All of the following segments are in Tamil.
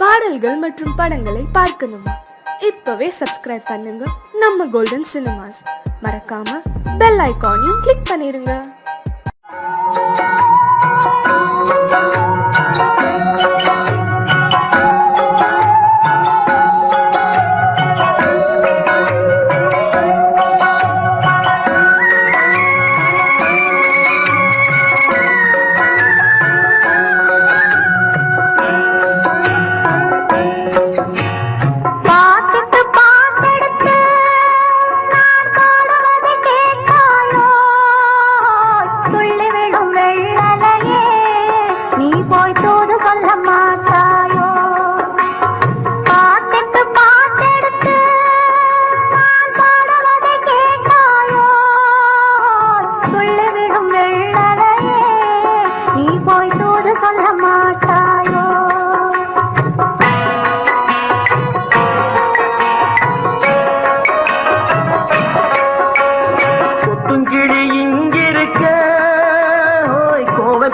பாடல்கள் மற்றும் படங்களை பார்க்கணுமா? இப்பவே சப்ஸ்கிரைப் பண்ணுங்க நம்ம கோல்டன் சினிமாஸ். மறக்காம பெல் ஐகானையும் கிளிக் பண்ணிருங்க.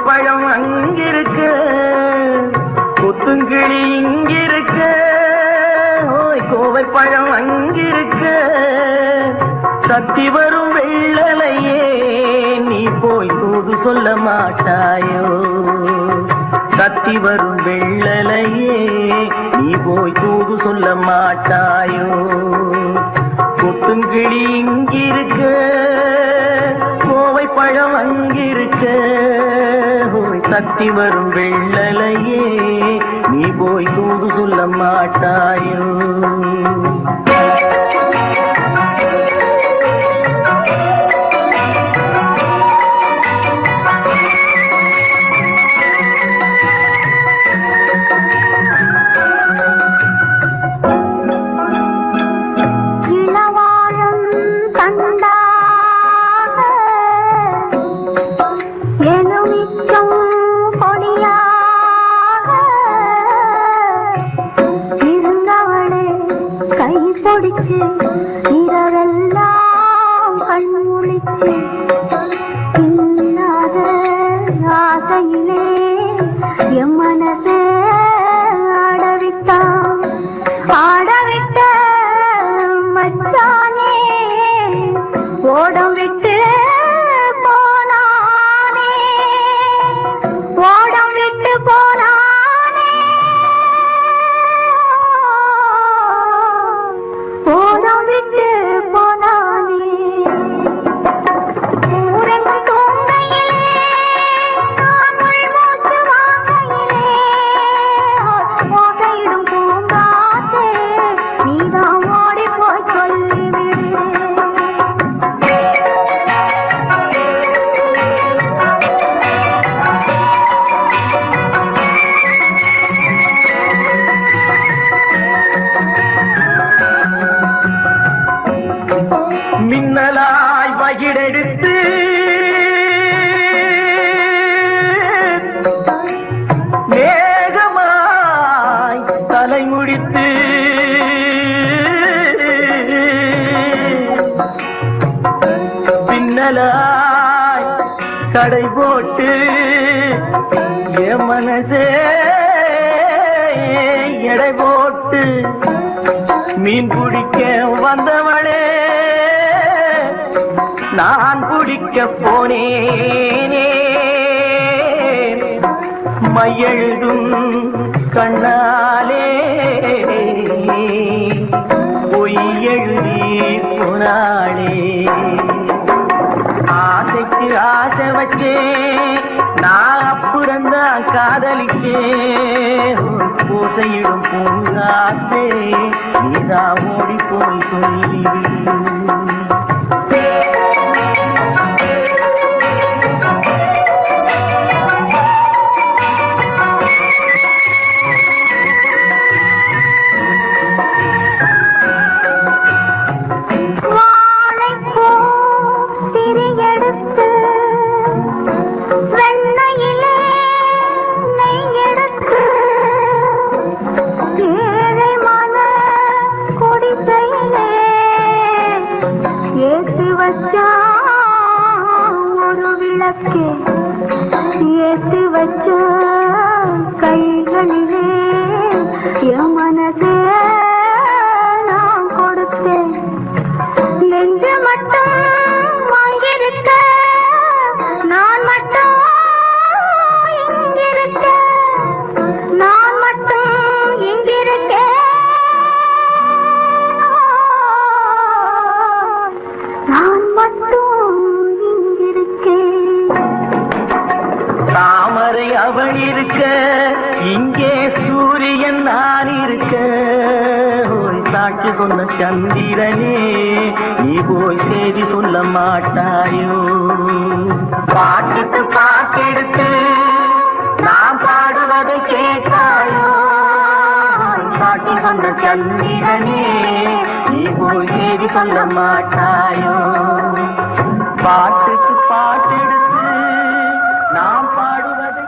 பழம் அங்கிருக்க, கொத்துங்கிளி இங்கிருக்க, ஓய் கோவை பழம் அங்கிருக்க, சத்தி வரும் வெள்ளலையே நீ போய் தூது சொல்ல மாட்டாயோ? சத்தி வரும் வெள்ளலையே நீ போய் தூது சொல்ல மாட்டாயோ? கொத்துங்கிளி இங்கிருக்க, கோவை பழம் அங்கிருக்க, சத்தி வரும் வெள்ளலையே நீ போய் தூது சொல்ல மாட்டாயோ? இரவெல்லாம் கண்முழிச்சு இல்லாத ஆசையிலே என் மனசே ஆடவிட்ட மச்சானே ஓடம் விட்டு போனானே, ஓடம் விட்டு போனானே, ஓடம் விட்டு போனானே. ஊரெங்கும் தூங்கையிலே நான் உள்மூச்சு வாங்கையிலே ஓசையிடும் பூங்காற்றே நீதான் ஓடி போய் சொல்லிவிடு. மின்னலாய் வகிடெடுத்து மேகமாய் தலைமுடித்து பின்னலாய் கடை போட்டு என் மனசே எடை போட்டு மீன் பிடிக்க வந்தவளே நான் பிடிக்க போனேனே, மையெழுதும் கண்ணாலே பொய் எழுதி போனாளே. ஆசைக்கு ஆசை வச்சே நான் அப்புறந்தான் காதலிச்சே, பூசையிடும் பூங்காற்றே நீதான் ஓடி போய் சொல்லிவிடு. என் மனசே நான் கொடுத்தேன், நெஞ்சு மட்டும் வாங்கியிருக்க, நான் மட்டும் இங்கிருக்க, நான் மட்டும் இங்கிருக்கேன், நான் மட்டும் இங்கிருக்கேன். தாமரை அவள் இருக்க, இங்கே சூரியன் நான் இருக்க, ஓய் சாட்சி சொன்ன சந்திரனே, நீ போய் செய்தி சொல்ல மாட்டாயோ? பாட்டுக்கு பாட்டெடுத்து நான் பாடுவதை கேட்டாயோ? சாட்சி சொன்ன சந்திரனே, நீ போய் செய்தி சொல்ல மாட்டாயோ? பாட்டுக்கு பாட்டெடுத்து நாம் பாடுவதை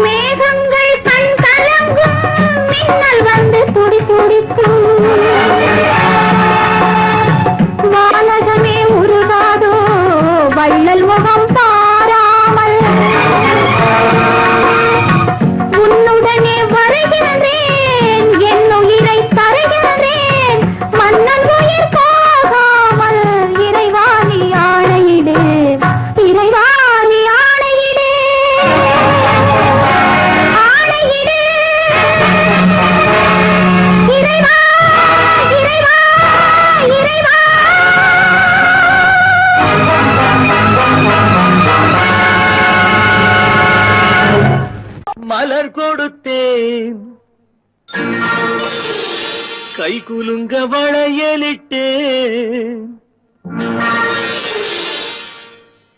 மேகங்கள் கண் கலங்கும் மின்னல் வந்து துடி துடிக்கும் கை குலுங்க வளையலிட்டேன்,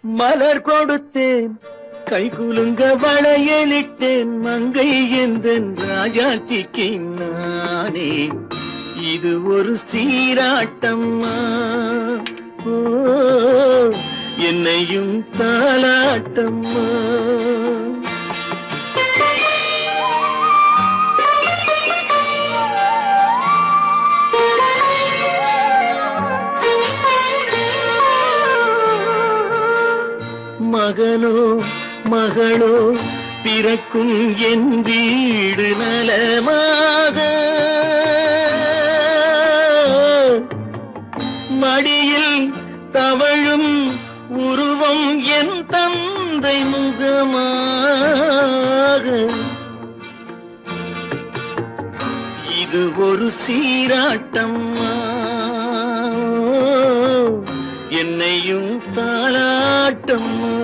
மலர் கொடுத்தேன், கை குலுங்க வளையலிட்டேன், மங்கை எந்தன் ராஜாத்திக்கு நானே. இது ஒரு சீராட்டம்மா, ஓ என்னையும் தாலாட்டம்மா. மகனோ மகளோ பிறக்கும் என் வீடு நலமாக, மடியில் தவழும் உருவம் என் தந்தை முகமாக. இது ஒரு சீராட்டம்மா, என்னையும் தாலாட்டம்மா.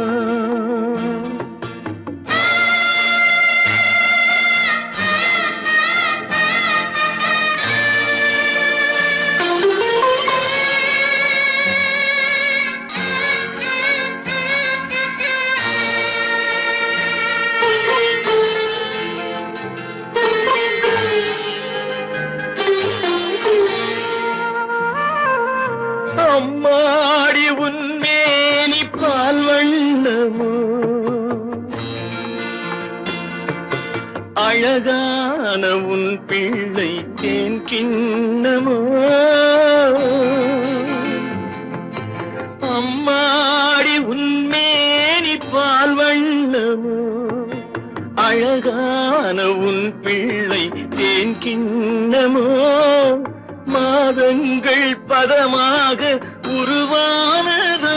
அம்மாடி உன்மேனி பால் வண்ணமோ, அழகான உன் பிள்ளை தேன் கிண்ணமோ. அம்மாடி உன்மேனி பால் வண்ணமோ, அழகான உன் பிள்ளை தேன் கிண்ணமோ. மாதங்கள் பதமாக உருவானதோ,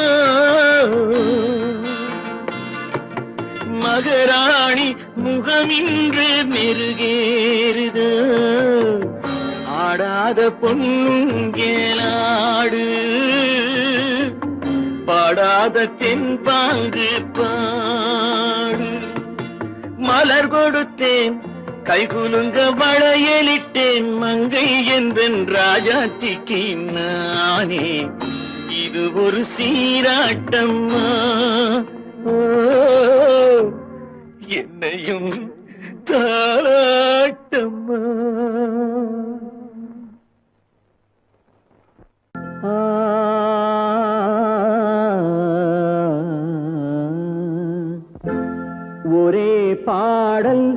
மகராணி முகமின்று மெருகேறுதோ. ஆடாத பொன்னுங்கேலாடு, பாடாத தென்பாங்கு பாடு. மலர் கொடுத்தேன், கை குலுங்க வளையலிட்டேன், மங்கை எந்தன் ராஜாத்திக்கு நானே. இது ஒரு சீராட்டம்மா, ஓ என்னையும் தாலாட்டம்மா. ஒரே பாடல்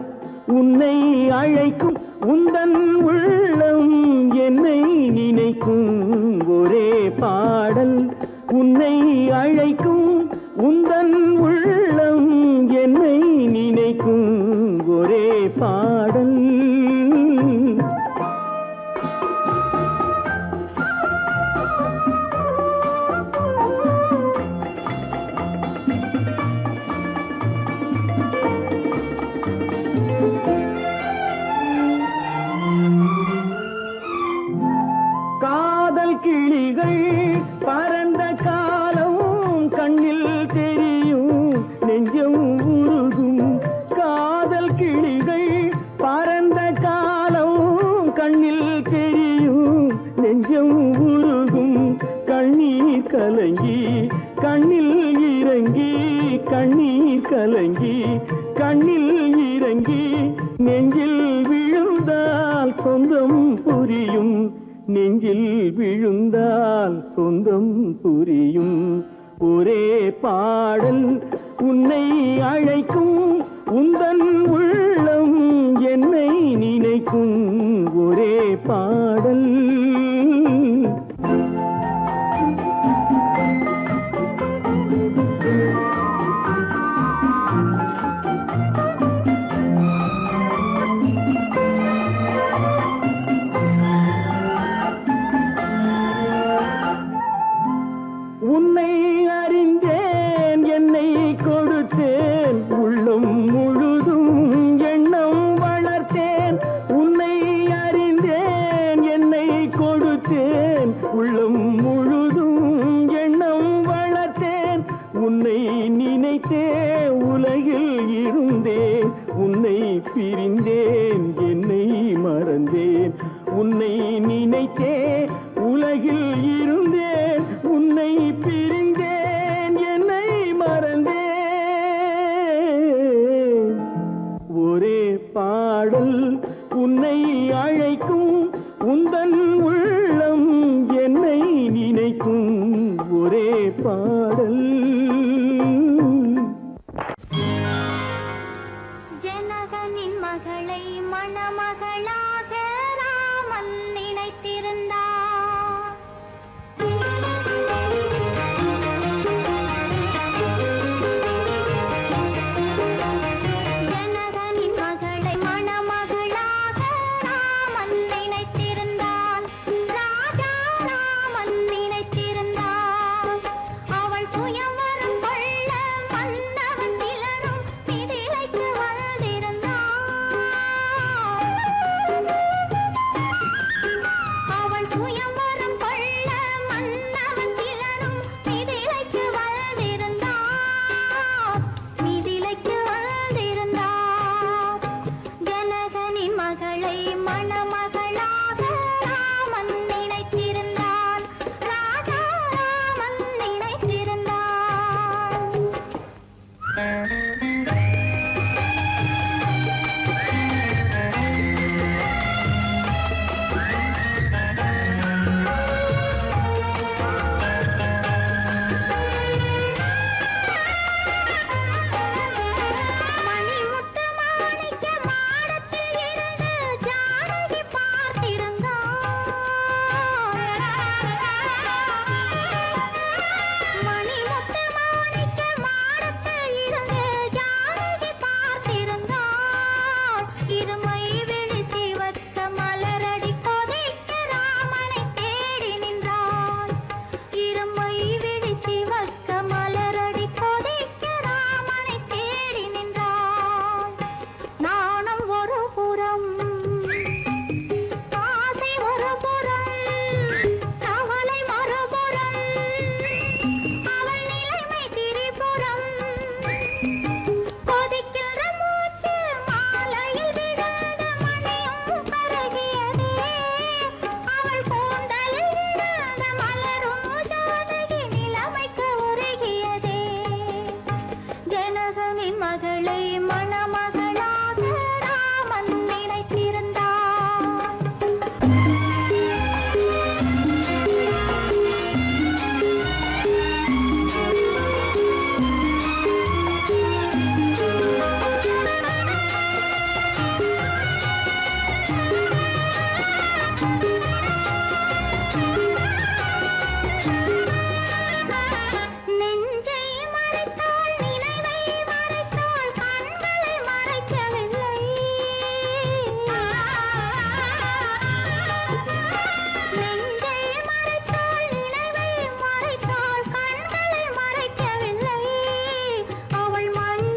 உன்னை அழைக்கும், உந்தன் உள்ளம் என்னை நினைக்கும். ஒரே பாடல் உன்னை அழைக்கும், உந்தன் உள்ளம் என்னை நினைக்கும். ஒரே பாடல். கிளிகள் பறந்த காலம் கண்ணில் தெரியும், நெஞ்சம் உருகும். காதல் கிளிகள் பறந்த காலம் கண்ணில் தெரியும், நெஞ்சம் உருகும். கண்ணீர் கலங்கி கண்ணில் இறங்கி, கண்ணீர் கலங்கி கண்ணில் இறங்கி, நெஞ்சில் விழுந்தால் சொந்தம் புரியும், நெஞ்சில் விழுந்தால் சொந்தம் புரியும். ஒரே பாடல் உன்னை அழைக்கும், உந்தன் உள்ளம் என்னை நினைக்கும். ஒரே பாடல். உன்னை அறிந்தேன், என்னை கொடுத்தேன், உள்ளம் முழுதும் எண்ணம் வளர்த்தேன். உன்னை நினைத்தே உலகில் இருந்தேன், உன்னை பிரிந்தேன், என்னை மறந்தேன். ஒரே பாடல் உன்னை அழைக்கும், உந்தன் உள்ளம் என்னை நினைக்கும். ஒரே பாடல். ஜனகனின் மகளை மணமகளாக ராமன் நினைத்திருந்தார். ஜனகனின் மகளை மணமகளாக ராமன் நினைத்திருந்தான். ராஜா ராமன் நினைத்திருந்தான். அவள் சுயவரம் கொள்ள மன்னவன் சிலரும் மிதிலைக்கு வந்திருந்தான். அவள் சுயவரம் கொள்ள மன்னவன் சிலரும் மிதிலைக்கு வந்திருந்தான். மிதிலைக்கு வந்திருந்தான். ஜனகனின் மகளை மணமகளாக ராமன் நினைத்திருந்தான். ராஜா ராமன் நினைத்திருந்தான். மணிமுத்து மாணிக்க மாடத்தில் இருந்து ஜானகி பார்த்திருந்தாள். மணிமுத்து மாணிக்க மாடத்தில் இருந்து ஜானகி பார்த்திருந்தாள். இருமை விழி சிவத்த மலரடி கொதிக்க ராமனை தேடி நின்றாள். இருமை விழி சிவக்க மலரடி கொதிக்க ராமனை தேடி நின்றாள். நாணம் ஒரு புறம், ஆசை ஒரு புறம், கவலை மறுபுறம், அவள் நிலைமை திரிபுறம். கொதிக்கின்ற மூச்சு மாலையில் விழுந்த மணியும் கருகியதே. அவள் கூந்தலில் விழுந்த மலரும் ஜானகி நிலைமைக்கு உருகியதே. ஜனகனின் மகளை மணமகளாக ராமன் நினைத்திருந்தான். நெஞ்சை மறைத்தாள், நினைவை மறைத்தாள், கண்களை மறைக்கவில்லை. நெஞ்சை மறைத்தாள், நினைவை மறைத்தாள், கண்களை மறைக்கவில்லை. அவள் மஞ்சள்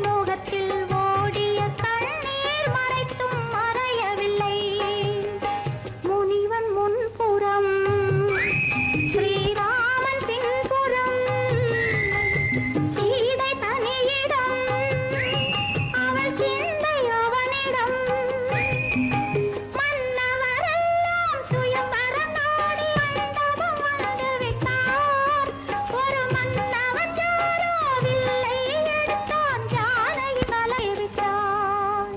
முகத்தில் ஓடிய கண்ணீர் மறைத்தும் மறையவில்லை. முனிவன் முன்புறம், ஸ்ரீராமன் பின்புறம், சீதை தனியிடம், அவள் சிந்தை அவனிடம். மன்னவரெல்லாம் சுயம்பரம் நாடி மண்டபம் வந்து விட்டார். ஒரு மன்னவன் யாரோ வில்லை எடுத்தான். ஜானகி கலங்கிவிட்டாள்.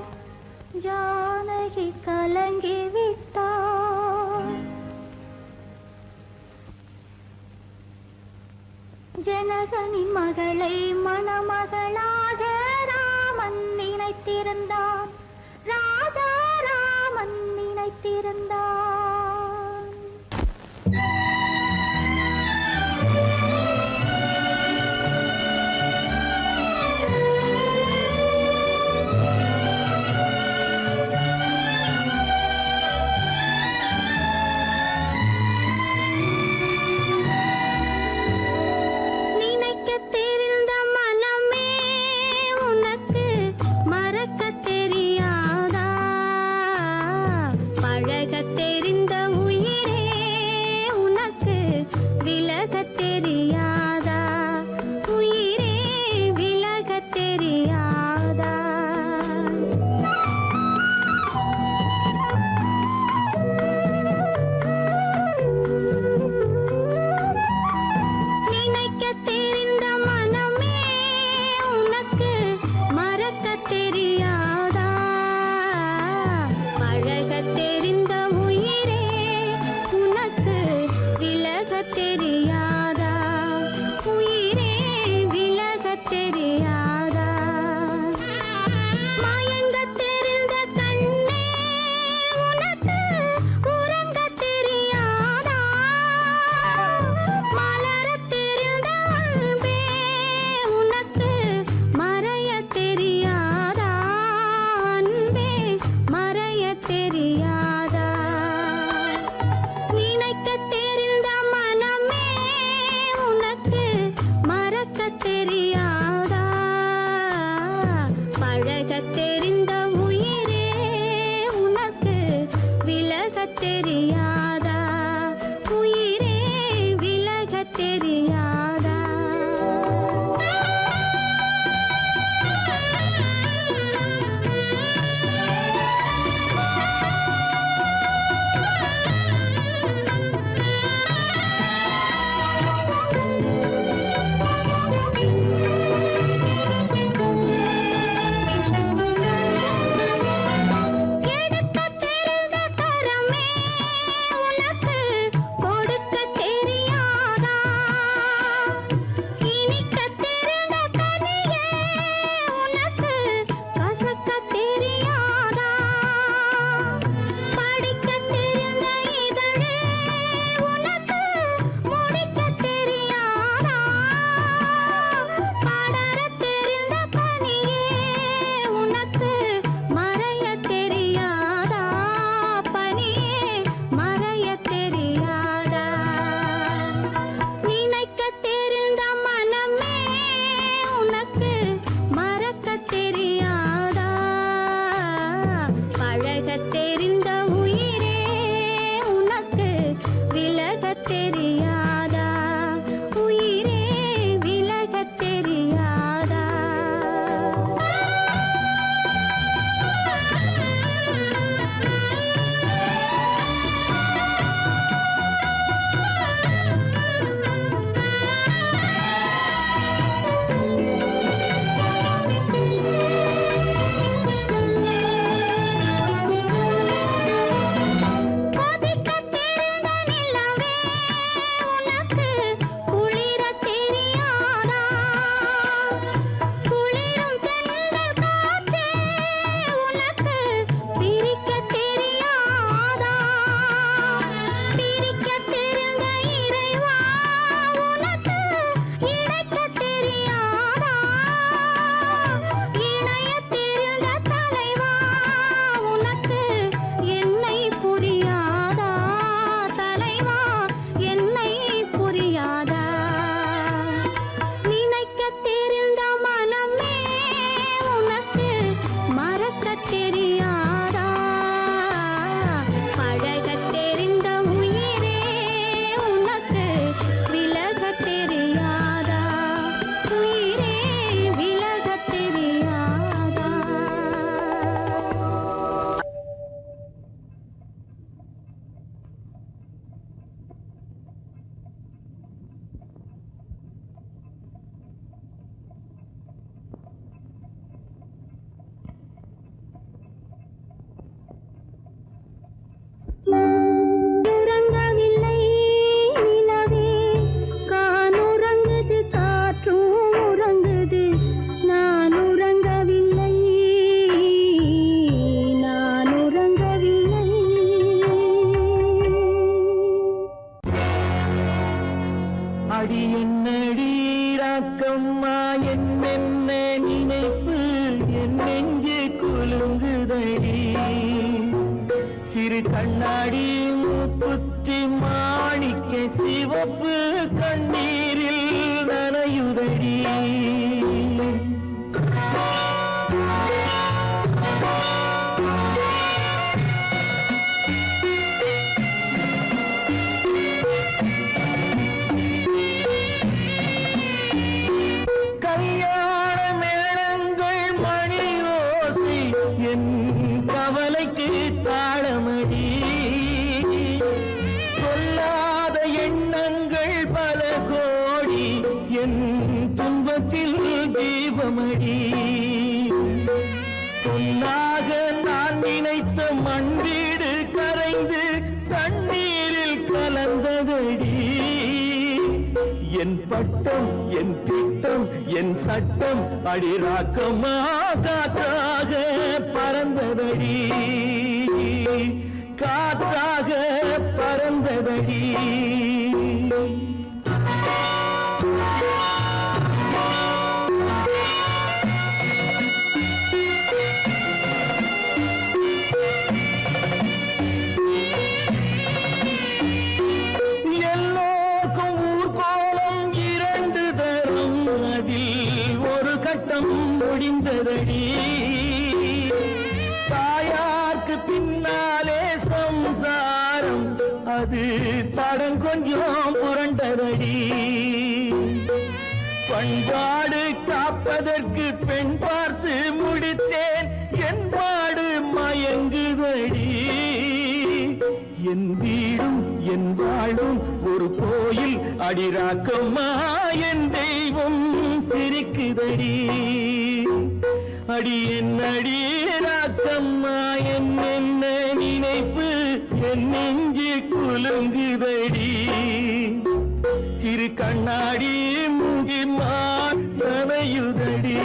ஜானகி கலங்கிவிட்டாள். ஜனகனின் மகளை மணமகளாக ராமன் நினைத்திருந்தான். ராஜா ராமன் நினைத்திருந்தான். நினைக்கத் தெரிந்த மனமே உனக்கு மறக்கத் தெரியாதா? பழகத் தெரிந்த தெரியாதா உயிரே விலகத் தெரியாதா மயங்கத் தெரிந்த கண்ணே உனக்கு உறங்கத் தெரியாதா மலரத் தெரிந்த அன்பே உனக்கு மறையத் தெரியாதா அன்பே மறையத் தெரியாதா நினைக்கத் தெரிந்த மனமே உனக்கு மறக்கத் தெரியாதா பழகத் தெரிந்த உயிரே உனக்கு விலகத் தெரியாதா உயிரே விலகத் தெரியாதா எடுக்கத் தெரிந்த கரமே உனக்கு கொடுக்கத் தெரியாதா இனிக்கத் தெரிந்த கனியே உனக்கு கசக்கத் தெரியாதா படிக்கத் தெரிந்த இதழே உனக்கு முடிக்கத் தெரியாதா படரத் தெரிந்த பனியே உனக்கு மறையத் தெரியாதா பனியே மறையத் தெரியாதா நினைக்கத் தெரிந்த மனமே உனக்கு மறக்கத் தெரியாதா பழகத் தெரிந்த உயிரே உனக்கு விலகத் தெரியாதா உயிரே விலகத் தெரியாதா கொதிக்கத் தெரிந்த நிலவே உனக்கு குளிரத் தெரியாதா குளிரும் தென்றல் காற்றே உனக்கு பிரிக்கத் தெரியாதா பிரிக்கத் தெரிந்த இறைவா உனக்கு இணைக்கத் தெரியாதா இணையத் தெரிந்த தலைவா உனக்கு என்னை புரியாதா தலைவா என்னை புரியாதா நினைக்கத் தெரிந்த மனமே உனக்கு மறக்கத் தெரியாதா பழகத் தெரிந்த உயிரே உனக்கு விலகத் தெரியாதா உயிரே விலகத் தெரியாதா உறங்கவில்லை நிலவே கானுறங்குது காற்றும் உறங்குது நான் உறங்கவில்லை நான் உறங்கவில்லை அடி என்னடி ராக்கம்மா என்னென்ன நினைப்பு என் நெஞ்சு குலுங்குதடி சிறு கண்ணாடி மூக்குத்தி மாணிக்க சிவப்பு கண்ணீரில் நனையுதடி கல்யாண மேளங்கள் மணி ஓசை என் கவலைக்கு தாளமடி சொல்லாத எண்ணங்கள் பல கோடி என் துன்பத்தில் தீபமடி பொன்னாக நான் நினைத்த மண் வீடு கரைந்து கண்ணீரில் கலந்ததடி என் பட்டம் என் திட்டம் என் சட்டம் அடிராக்கமா காற்றாக பறந்ததடி காற்றாக பறந்ததடி முடிந்ததடி தாயார்க்கு பின்னாலே சம்சாரம் அது தடம் கொஞ்சம் புரண்டதடி பண்பாடு காப்பதற்கு பெண் பார்த்து முடித்தேன் என்பாடு மயங்குதடி என் வீடும் என் வாழும் ஒரு கோயில் அடிராக்கம்மா என் தெய்வம் சிரிக்குதடி அடி என் அடி ராக்கம்மா என்ன நினைப்பு என் நெஞ்சு குலுங்குதடி சிறு கண்ணாடி மூங்கி மானையுதடி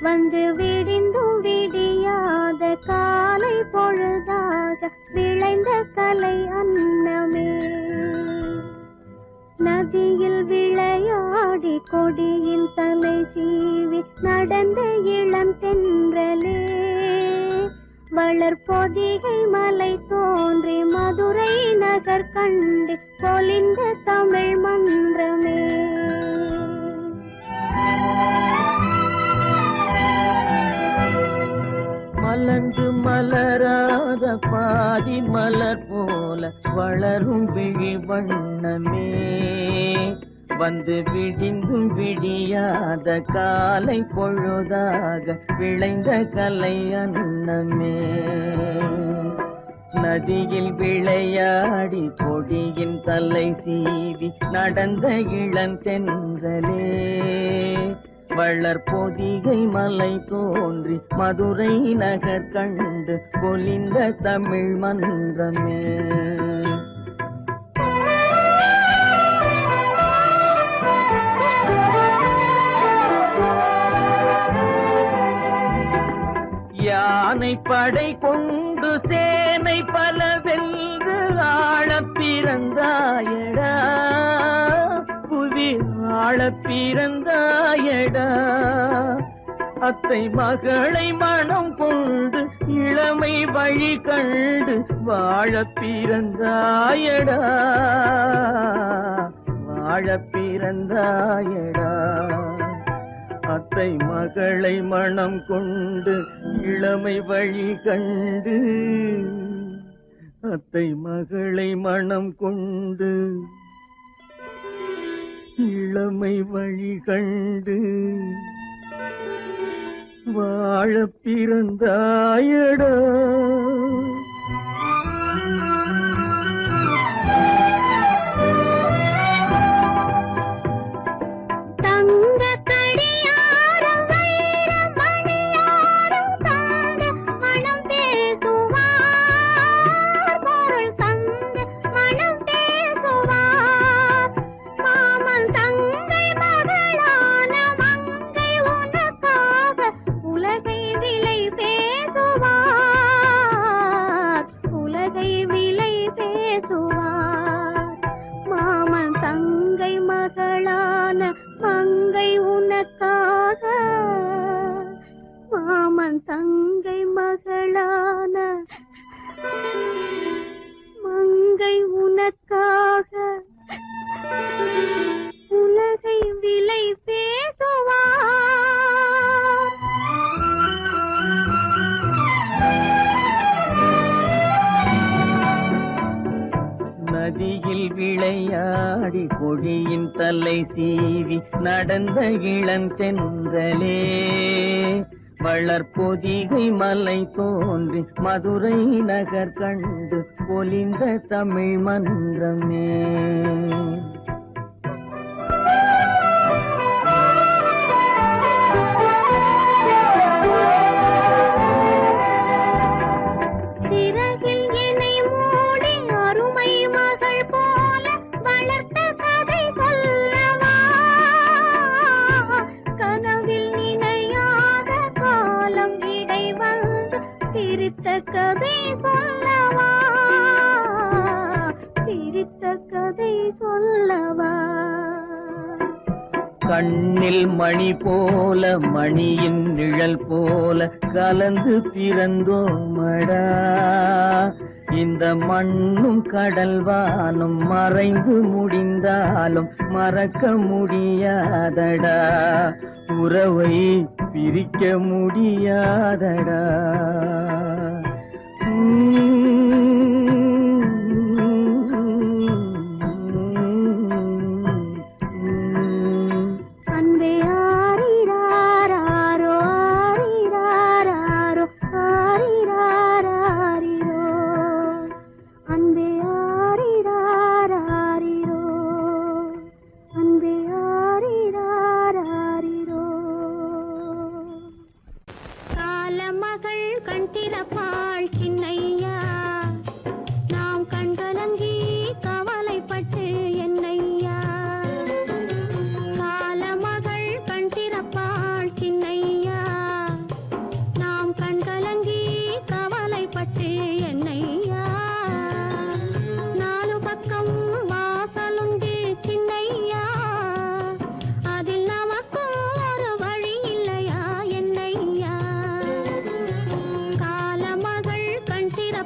வந்து விடிந்தும் விடியாத காலை பொழுதாக விளைந்த கலை அன்னமே நதியில் விளையாடி கொடியின் தலை சீவி நடந்த இளம் தென்றலே வளர்பொதிகை மலை தோன்றி மதுரை நகர் கண்டு பொலிந்த தமிழ் மன்றமே மலர்ந்து மலராத பாதி மலர் போல வளரும் விழி வண்ணமே வந்து விடிந்தும் விடியாத காலை பொழுதாக விளைந்த கலை அன்னமே நதியில் விளையாடி கொடியின் தலை சீவி நடந்த இளந்தென்றலே வளர்பொதிகை மலை தோன்றி மதுரை நகர் கண்டு பொலிந்த தமிழ் மன்றமே யானை படை கொண்டு சேனை பல வென்று ஆளப் பிறந்தாயடா புவி ஆளப் பிறந்தாயடா அத்தை மகளை மனம் கொண்டு இளமை வழி கண்டு வாழப் பிறந்தாயடா வாழப் பிறந்தாயடா அத்தை மகளை மனம் கொண்டு இளமை வழி கண்டு அத்தை மகளை மனம் கொண்டு இளமை வழி கண்டு வாழப் பிறந்தாயடா கொடியின் தலை சீவி நடந்த இளந்தென்றலே வளர்பொதிகை மலை தோன்றி மதுரை நகர் கண்டு பொலிந்த தமிழ் மன்றமே. கதை சொல்லவா பிரித்த கதை சொல்லவா. கண்ணில் மணி போல மணியின் நிழல் போல கலந்து பிறந்தோமடா. இந்த மண்ணும் கடல்வானும் மறைந்து முடிந்தாலும் மறக்க முடியாதடா. உறவை பிரிக்க முடியாதடா. அன்பே ஆரிராரோ ஆரிராரோ ஆரிராரோ அன்பே ஆரிராரோ அன்பே ஆரிராரோ. காலமகள் கண் திறப்பாள் சின்னையா, நாம் கண்கலங்கி கவலைப்பட்டு என்னையா. காலமகள் கண் திறப்பாள் சின்னையா, நாம் கண்கலங்கி கவலைப்பட்டு என்னையா. நாலு பக்கம் வாசலுண்டு சின்னையா, அதில் நமக்கும் ஒரு வழி இல்லையா என்னையா. காலமகள் கண் திற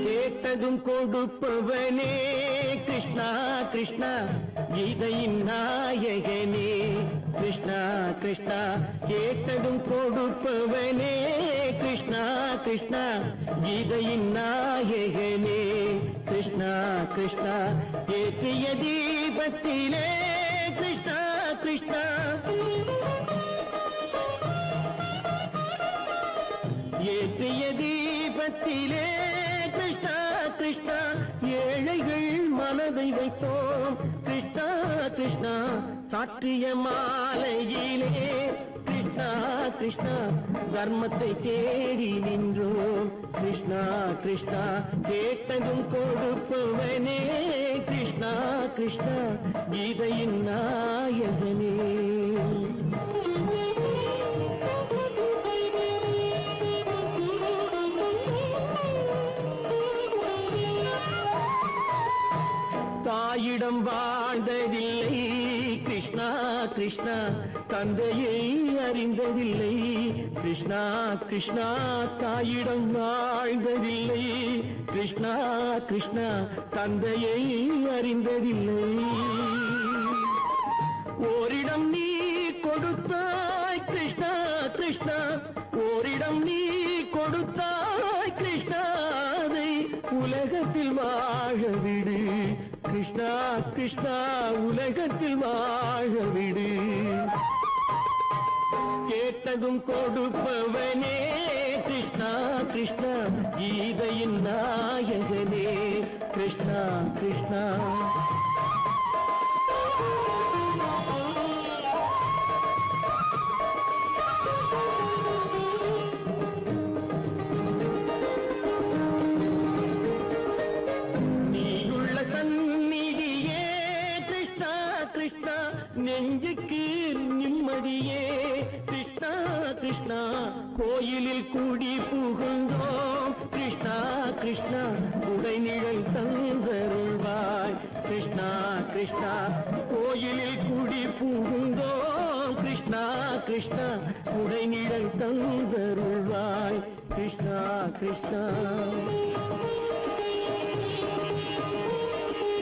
கேட்டதும் கொடுப்பவனே கிருஷ்ணா கிருஷ்ணா கீதையின் நாயகனே கிருஷ்ணா கிருஷ்ணா கேட்டதும் கொடுப்பவனே கிருஷ்ணா கிருஷ்ணா கீதையின் நாயகனே கிருஷ்ணா கிருஷ்ணா ஏற்றிய தீபத்திலே கிருஷ்ணா கிருஷ்ணா ஏற்றிய தீபத்திலே கிருஷ்ணா கிருஷ்ணா ஏழைகள் மனதை வைத்தோம் கிருஷ்ணா கிருஷ்ணா சாற்றிய மாலையிலே கிருஷ்ணா கிருஷ்ணா தர்மத்தை தேடி நின்றோம் கிருஷ்ணா கிருஷ்ணா கேட்டதும் கொடுப்பவனே கிருஷ்ணா கிருஷ்ணா கீதையின் நாயகனே தாயிடம் வாழ்ந்ததில்லை கிருஷ்ணா கிருஷ்ணா தந்தையை அறிந்ததில்லை கிருஷ்ணா கிருஷ்ணா தாயிடம் வாழ்ந்ததில்லை கிருஷ்ணா கிருஷ்ணா தந்தையை அறிந்ததில்லை ஓரிடம் நீ கொடுத்தாய் கிருஷ்ணா கிருஷ்ணா ஓரிடம் நீ கொடுத்தாய் கிருஷ்ணா அதை உலகத்தில் வாழ விடு கிருஷ்ணா கிருஷ்ணா உலகத்தில் வாழ விடு கேட்டதும் கொடுப்பவனே கிருஷ்ணா கிருஷ்ணா கீதையின் நாயகனே கிருஷ்ணா கிருஷ்ணா நெஞ்சுக்கு நிம்மதியே கிருஷ்ணா கிருஷ்ணா கோயிலில் கூடி புகுந்தோம் கிருஷ்ணா கிருஷ்ணா உடைநிழல் தந்தருள்வாய் கிருஷ்ணா கிருஷ்ணா கோயிலில் கூடி புகுந்தோம் கிருஷ்ணா கிருஷ்ணா உடைநிழல் தந்தருள்வாய் கிருஷ்ணா கிருஷ்ணா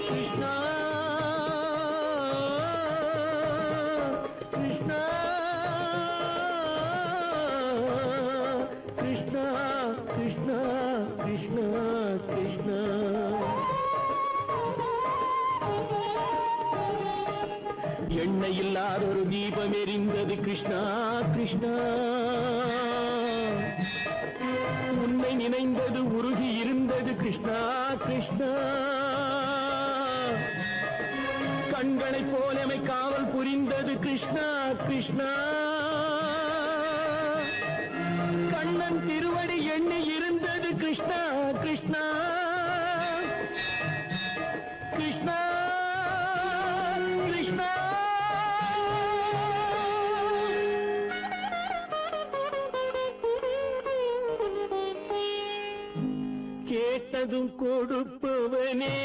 கிருஷ்ணா கிருஷ்ணா கிருஷ்ணா கிருஷ்ணா எண்ணெய் இல்லாத ஒரு தீபம் எரிந்தது கிருஷ்ணா கிருஷ்ணா உன்னை நினைந்தது உருகி இருந்தது கிருஷ்ணா கிருஷ்ணா கண்களை போலமை காவல் புரிந்தது கிருஷ்ணா கிருஷ்ணா கண்ணன் திருவடி எண்ணி இருந்தது கிருஷ்ணா கிருஷ்ணா கிருஷ்ணா கிருஷ்ணா கேட்டதும் கொடுப்பவனே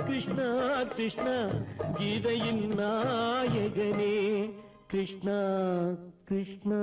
கிருஷ்ணா கிருஷ்ணா கீதையின் நாயகனே கிருஷ்ணா கிருஷ்ணா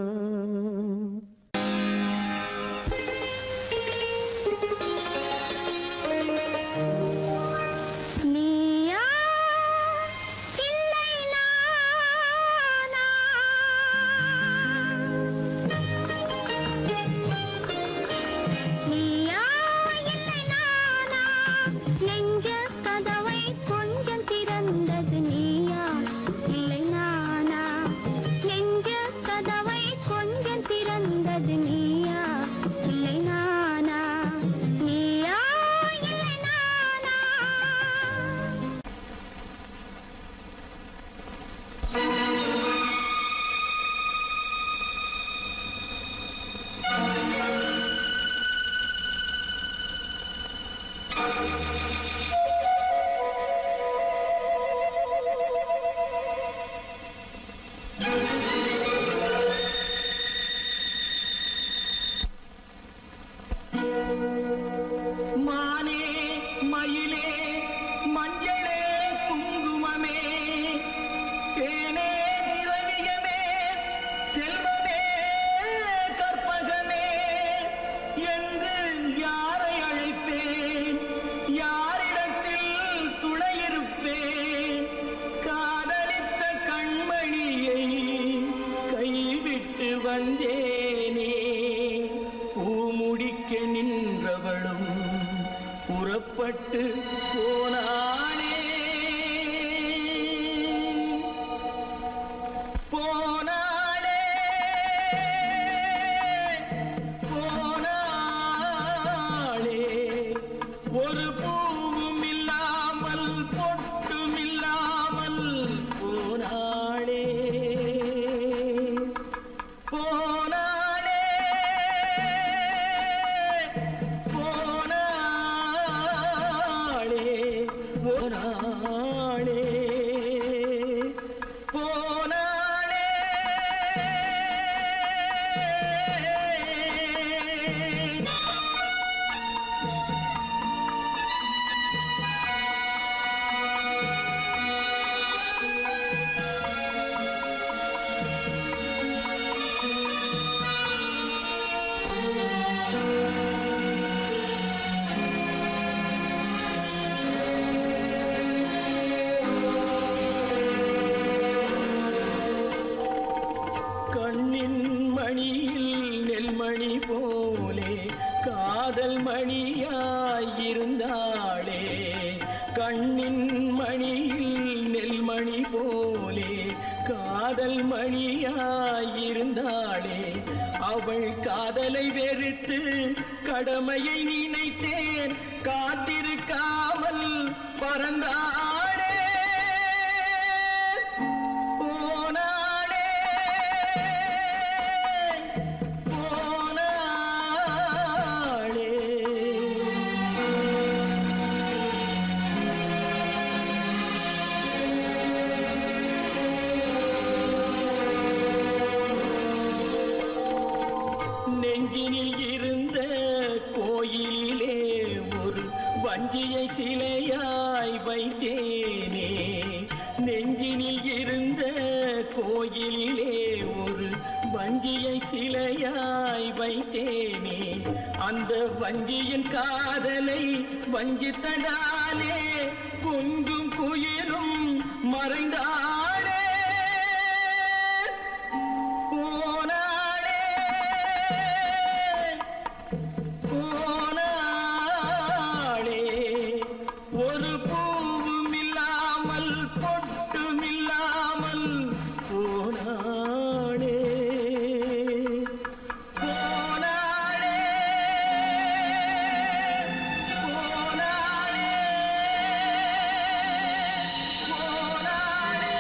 யாரை அழைப்பே புறப்பட்டு போனாளே போனாளே போனாளே ஒரு பூவும் இல்லாமல் பொட்டும் இல்லாமல் போனாளே போனாளே போனாளே போனாளே போனாளே கண்ணின் மணியில் நெல்மணி போலே காதல் மணியாயிருந்தாளே கண்ணின் மணியில் நெல்மணி போலே காதல் மணியாயிருந்தாளே அவள் காதலை வெறுத்து கடமையை நினைத்தேன் காத்திருக்காமல் பறந்தாளே போனாளே போனாளே நெஞ்சினில் இருந்த கோயிலிலே ஒரு வஞ்சியை சிலையாய் வைத்தேனே நெஞ்சினில் இருந்த கோயிலிலே ஒரு வஞ்சியை சிலையாய் வைத்தேனே அந்த வஞ்சியின் காதலை வஞ்சித்ததாலே குஞ்சும் குயிலும் மறைந்தாளே போனாளே போனாளே ஒரு பூவும் இல்லாமல் பொட்டும் இல்லாமல் போனாளே போனாளே போனாளே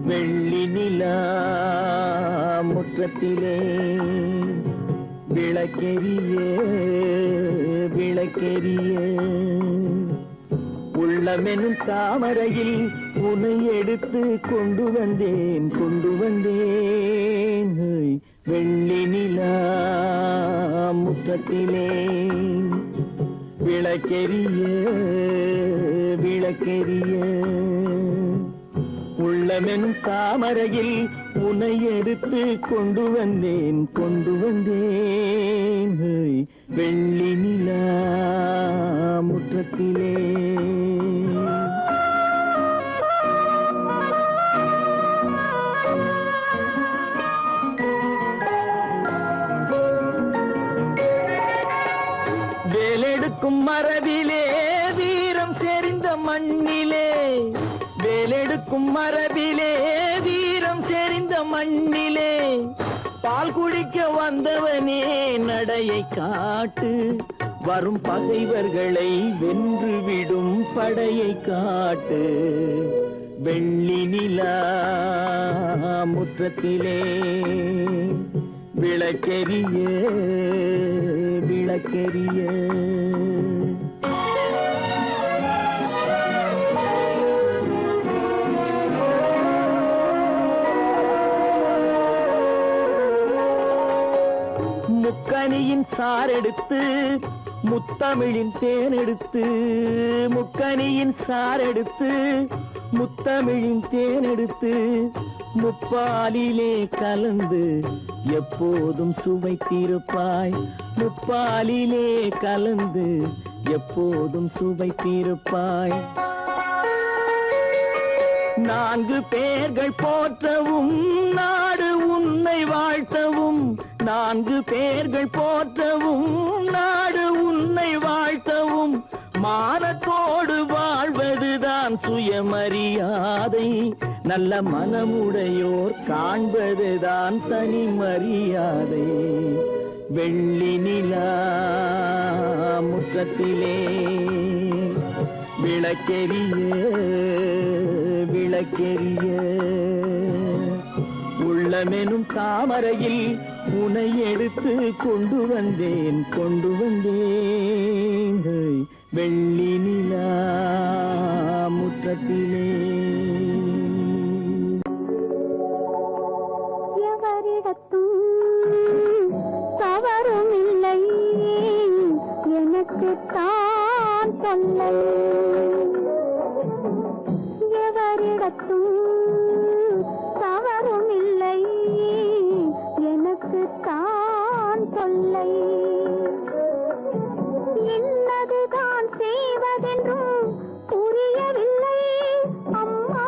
வெள்ளி நிலா முற்றத்திலே விளக்கெரிய விளக்கெரிய உள்ளமெனும் தாமரையில் உன்னை எடுத்து கொண்டு வந்தேன் வெள்ளி நிலா முற்றத்திலே விளக்கெரிய விளக்கெரிய உள்ளமெனும் தாமரையில் உன்னை எடுத்து கொண்டு வந்தேன் வெள்ளி நிலா முற்றத்திலே வேலெடுக்கும் மரபிலே வீரம் செறிந்த மண்ணிலே வேலெடுக்கும் மரபிலே வீரம் செறிந்த மண்ணிலே பால் குடிக்க வந்தவனே நடையை காட்டு வரும் பகைவர்களை வென்று விடும் படையை காட்டு வெள்ளி நிலா முற்றத்திலே விளக்கெரிய விளக்கெரிய முக்கனியின் சாரெடுத்து முத்தமிழின் தேனெடுத்து முக்கனியின் சாரெடுத்து முத்தமிழின் தேனெடுத்து முப்பாலிலே கலந்து எப்போதும் சுவைத்திருப்பாய் முப்பாலிலே கலந்து எப்போதும் சுவைத்திருப்பாய் நான்கு பேர்கள் போற்றவும் நாடு உன்னை வாழ்த்தவும் நான்கு பேர்கள் போற்றவும் நாடு உன்னை வாழ்த்தவும் மானத்தோடு வாழ்வதுதான் சுயமரியாதை நல்ல மனமுடையோர் காண்பதுதான் தனி மரியாதை வெள்ளி நிலா முற்றத்திலே விளக்கெரிய விளக்கெரிய உள்ளமெனும் தாமரையில் உனை எடுத்து கொண்டு வந்தேன் வெள்ளி நிலா முற்றத்திலே எவரிடத்தும் தவறும் இல்லை எனக்கு தான் தொல்லை எவரிடத்தும் தவறும் இல்லை எனக்கு தான் தொல்லை என்னதுதான் செய்வதென்றும் புரியவில்லை அம்மா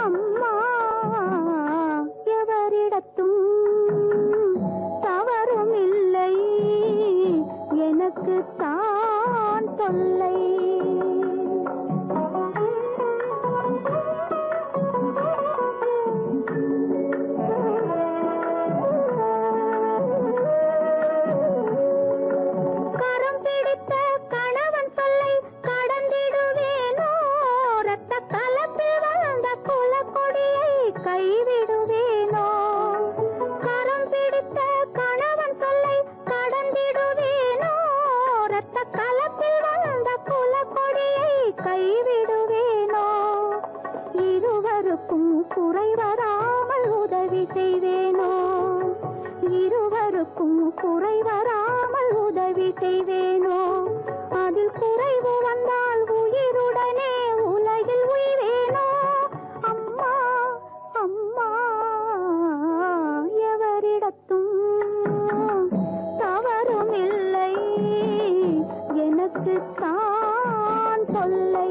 அம்மா எவரிடத்தும் தவறும் இல்லை எனக்கு தான் தொல்லை கைவிடுவேனோ கரம் பிடித்த கணவன் சொல்லை கடந்திடுவேனோ ரத்த கலப்பில் வந்த குலக்கொடியை கைவிடுவேனோ இருவருக்கும் குறை வராமல் உதவி செய்வேனோ இருவருக்கும் குறை வராமல் உதவி செய்வேனோ அதில் குறைவு வந்தால் உயிருடனே உலகில் உய்வேனோ அம்மா அம்மா எவரிடத்தும் தவறும் இல்லை எனக்கு தான் தொல்லை